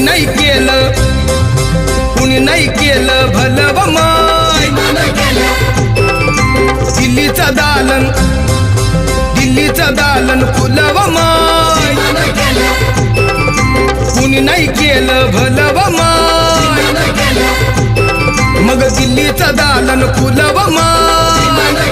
नाही केलं कुणी नाही केलं भलं व माय दिल्लीचं दालन फुलं व माय कुणी नाही केलं भलं व माय मग दिल्लीचं दालन फुलं व माय